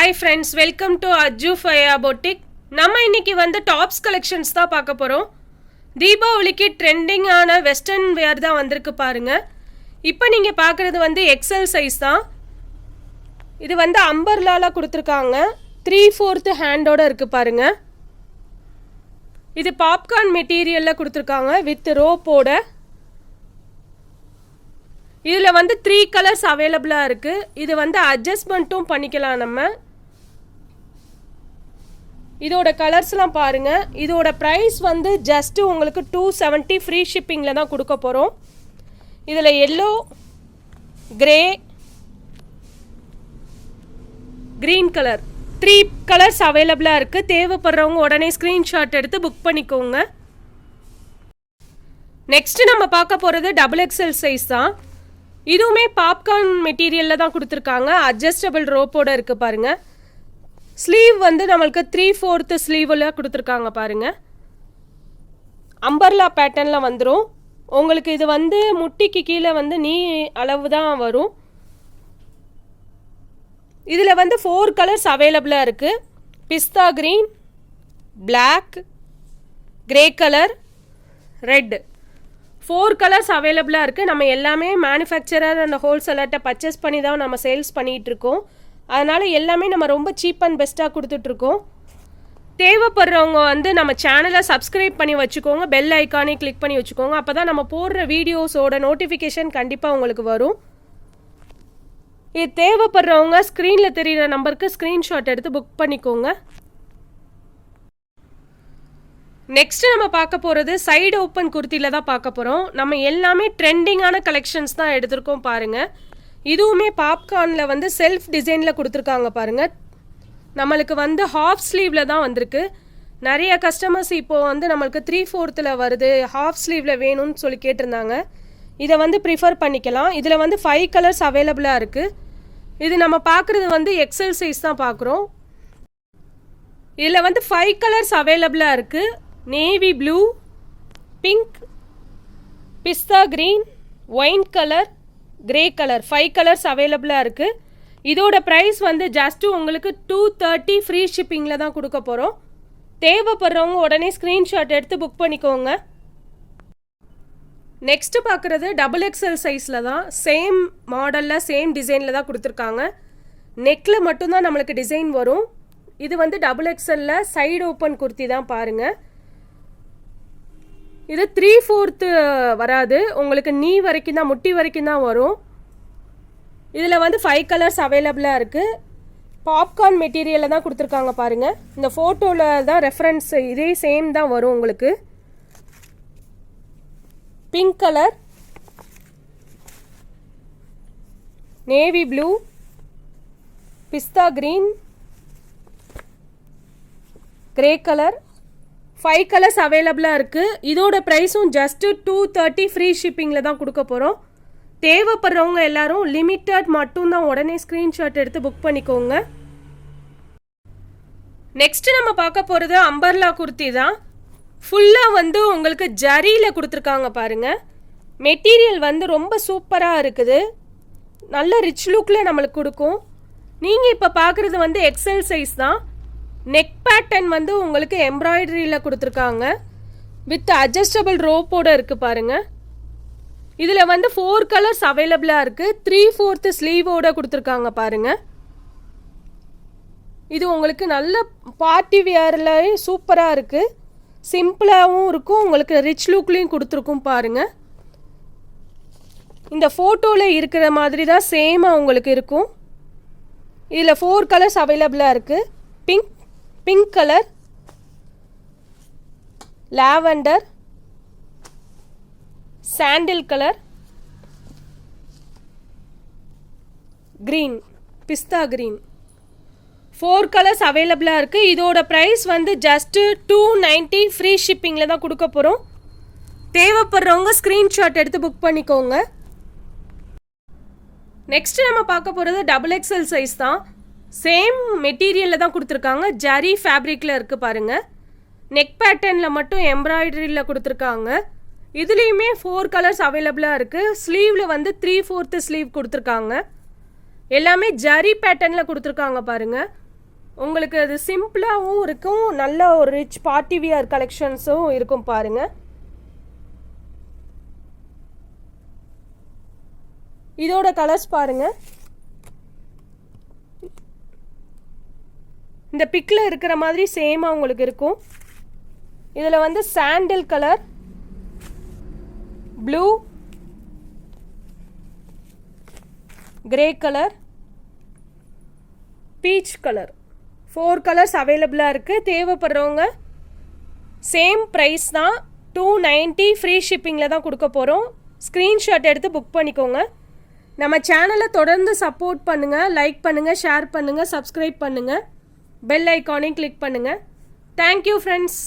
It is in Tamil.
Hi friends, welcome to Ajju Faya Boutique. நம்ம இன்னைக்கு வந்து டாப்ஸ் கலெக்ஷன்ஸ் தான் பார்க்க போகிறோம். தீபாவளிக்கு ட்ரெண்டிங்கான வெஸ்டர்ன் வேர் தான் வந்திருக்கு பாருங்க. இப்போ நீங்கள் பார்க்குறது வந்து எக்ஸல் சைஸ் தான். இது வந்து அம்பர்லால கொடுத்துருக்காங்க. 3/4 ஹேண்டோட இருக்குது பாருங்க. இது பாப்கார்ன் மெட்டீரியலில் கொடுத்துருக்காங்க வித் ரோப்போட. இதில் வந்து 3 கலர்ஸ் அவைலபிளாக இருக்குது. இது வந்து அட்ஜஸ்ட்மெண்ட்டும் பண்ணிக்கலாம் நம்ம. இதோட கலர்ஸ்லாம் பாருங்கள். இதோட ப்ரைஸ் வந்து ஜஸ்ட்டு உங்களுக்கு 270 ஃப்ரீ ஷிப்பிங்கில் தான் கொடுக்க போகிறோம். இதில் yellow, grey, green colour 3 colours அவைலபிளாக இருக்குது. தேவைப்படுறவங்க உடனே ஸ்க்ரீன்ஷாட் எடுத்து புக் பண்ணிக்கோங்க. நெக்ஸ்ட்டு நம்ம பார்க்க போகிறது XXL சைஸ் தான். இதுவுமே பாப்கார்ன் மெட்டீரியலில் தான் கொடுத்துருக்காங்க. அட்ஜஸ்டபிள் ரோப்போடு இருக்குது பாருங்கள். ஸ்லீவ் வந்து நம்மளுக்கு 3/4 ஸ்லீவில் கொடுத்துருக்காங்க பாருங்கள். அம்பர்லா பேட்டர்னில் வந்துடும். உங்களுக்கு இது வந்து முட்டிக்கு கீழே வந்து நீ அளவு தான் வரும். இதில் வந்து 4 கலர்ஸ் அவைலபிளாக இருக்குது. Pista green, black, grey colour, red 4 colours அவைலபிளாக இருக்குது. நம்ம எல்லாமே மேனுஃபேக்சரர் அண்ட் ஹோல்சேலர்கிட்ட பர்ச்சேஸ் பண்ணி தான் நம்ம சேல்ஸ் பண்ணிகிட்ருக்கோம். அதனால் எல்லாமே நம்ம ரொம்ப சீப் அண்ட் பெஸ்ட்டாக கொடுத்துட்ருக்கோம். தேவைப்படுறவங்க வந்து நம்ம சேனலை சப்ஸ்கிரைப் பண்ணி வச்சுக்கோங்க. பெல் ஐக்கானே கிளிக் பண்ணி வச்சுக்கோங்க. அப்போ தான் நம்ம போடுற வீடியோஸோட நோட்டிஃபிகேஷன் கண்டிப்பாக உங்களுக்கு வரும். இது தேவைப்படுறவங்க ஸ்க்ரீனில் தெரிகிற நம்பருக்கு ஸ்க்ரீன்ஷாட் எடுத்து புக் பண்ணிக்கோங்க. நெக்ஸ்ட்டு நம்ம பார்க்க போகிறது சைடு ஓப்பன் குர்த்தியில் தான் பார்க்க போகிறோம். நம்ம எல்லாமே ட்ரெண்டிங்கான கலெக்ஷன்ஸ் தான் எடுத்திருக்கோம் பாருங்கள். இதுவுமே பாப்கார்னில் வந்து செல்ஃப் டிசைனில் கொடுத்துருக்காங்க பாருங்கள். நம்மளுக்கு வந்து ஹாஃப் ஸ்லீவில் தான் வந்திருக்கு. நிறைய கஸ்டமர்ஸ் இப்போது வந்து நம்மளுக்கு 3/4 வருது, ஹாஃப் ஸ்லீவில் வேணும்னு சொல்லி கேட்டிருந்தாங்க. இதை வந்து ப்ரிஃபர் பண்ணிக்கலாம். இதில் வந்து 5 கலர்ஸ் அவைலபிளாக இருக்குது. இது நம்ம பார்க்குறது வந்து எக்ஸல் சைஸ் தான் பார்க்குறோம். இதில் வந்து 5 கலர்ஸ் அவைலபிளாக இருக்குது. Navy blue, pink, pista green, wine colour, grey colour 5 colours அவைலபிளாக இருக்குது. இதோட ப்ரைஸ் வந்து ஜஸ்ட்டு உங்களுக்கு 230 ஃப்ரீ ஷிப்பிங்கில் தான் கொடுக்க போகிறோம். தேவைப்படுறவங்க உடனே ஸ்க்ரீன்ஷாட் எடுத்து புக் பண்ணிக்கோங்க. நெக்ஸ்ட்டு பார்க்குறது XXL சைஸில் தான். சேம் மாடலில் சேம் டிசைனில் தான் கொடுத்துருக்காங்க. நெக்கில் மட்டும்தான் நம்மளுக்கு டிசைன் வரும். இது வந்து XXL சைடு ஓப்பன் குர்த்தி தான் பாருங்கள். இது 3/4 வராது, உங்களுக்கு நீ வரைக்கும் தான், முட்டி வரைக்கும் தான் வரும். இதில் வந்து 5 கலர்ஸ் அவைலபிளாக இருக்குது. பாப்கார்ன் மெட்டீரியலில் தான் கொடுத்துருக்காங்க பாருங்கள். இந்த ஃபோட்டோவில் தான் ரெஃபரன்ஸ் இதே சேம் தான் வரும் உங்களுக்கு. பிங்க் கலர், நேவி ப்ளூ, பிஸ்தா க்ரீன், கிரே கலர் 5 கலர்ஸ் அவைலபிளாக இருக்குது. இதோட ப்ரைஸும் ஜஸ்ட்டு 230 ஃப்ரீ ஷிப்பிங்கில் தான் கொடுக்க போகிறோம். தேவைப்படுறவங்க எல்லாரும் லிமிட்டட் மட்டும்தான் உடனே ஸ்க்ரீன்ஷாட் எடுத்து புக் பண்ணிக்கோங்க. நெக்ஸ்ட்டு நம்ம பார்க்க போகிறது அம்பர்லா குர்த்தி தான். ஃபுல்லாக வந்து உங்களுக்கு ஜரியில் கொடுத்துருக்காங்க பாருங்கள். மெட்டீரியல் வந்து ரொம்ப சூப்பராக இருக்குது. நல்ல ரிச் லுக்கில் நம்மளுக்கு கொடுக்கும். நீங்கள் இப்போ பார்க்குறது வந்து எக்ஸல் சைஸ் தான். நெக் பேட்டர்ன் வந்து உங்களுக்கு எம்ப்ராய்டரியில் கொடுத்துருக்காங்க வித் அட்ஜஸ்டபிள் ரோப்போடு இருக்குது பாருங்கள். இதில் வந்து 4 கலர்ஸ் அவைலபிளாக இருக்குது. 3/4 ஸ்லீவோடு கொடுத்துருக்காங்க பாருங்கள். இது உங்களுக்கு நல்ல பார்ட்டி வியரில் சூப்பராக இருக்குது. சிம்பிளாகவும் இருக்கும், உங்களுக்கு ரிச் லுக்லேயும் கொடுத்துருக்கும் பாருங்கள். இந்த ஃபோட்டோவில் இருக்கிற மாதிரி தான் சேமாக உங்களுக்கு இருக்கும். இதில் 4 கலர்ஸ் அவைலபிளாக இருக்குது. Pink colour, lavender, sandal colour, green, pista green 4 colours அவைலபிளாக இருக்குது. இதோட ப்ரைஸ் வந்து ஜஸ்ட்டு 290 ஃப்ரீ ஷிப்பிங்கில் தான் கொடுக்க போகிறோம். தேவைப்படுறவங்க ஸ்க்ரீன்ஷாட் எடுத்து புக் பண்ணிக்கோங்க. நெக்ஸ்ட்டு நம்ம பார்க்க போகிறது XXL சைஸ் தான். சேம் மெட்டீரியலில் தான் கொடுத்துருக்காங்க. ஜரி ஃபேப்ரிக்கில் இருக்குது பாருங்கள். நெக் பேட்டர்னில் மட்டும் எம்ப்ராய்டரியில் கொடுத்துருக்காங்க. இதுலேயுமே 4 கலர்ஸ் அவைலபிளாக இருக்குது. ஸ்லீவில் வந்து 3/4 ஸ்லீவ் கொடுத்துருக்காங்க. எல்லாமே ஜரி பேட்டர்னில் கொடுத்துருக்காங்க பாருங்கள். உங்களுக்கு அது சிம்பிளாகவும் இருக்கும், நல்ல ஒரு ரிச் பார்ட்டி வியர் கலெக்ஷன்ஸும் இருக்கும் பாருங்கள். இதோட கலர்ஸ் பாருங்கள். இந்த பிக்கில் இருக்கிற மாதிரி சேமாக உங்களுக்கு இருக்கும். இதில் வந்து சாண்டில் colour, blue, grey colour, peach colour, 4 colours அவைலபிளாக இருக்குது. தேவைப்படுறவங்க சேம் ப்ரைஸ் தான், 290 ஃப்ரீ ஷிப்பிங்கில் தான் கொடுக்க போகிறோம். ஸ்க்ரீன்ஷாட் எடுத்து புக் பண்ணிக்கோங்க. நம்ம சேனலை தொடர்ந்து சப்போர்ட் பண்ணுங்கள், லைக் பண்ணுங்கள், ஷேர் பண்ணுங்கள், சப்ஸ்கிரைப் பண்ணுங்கள், பெல் ஐக்கானையும் கிளிக் பண்ணுங்கள். Thank you friends.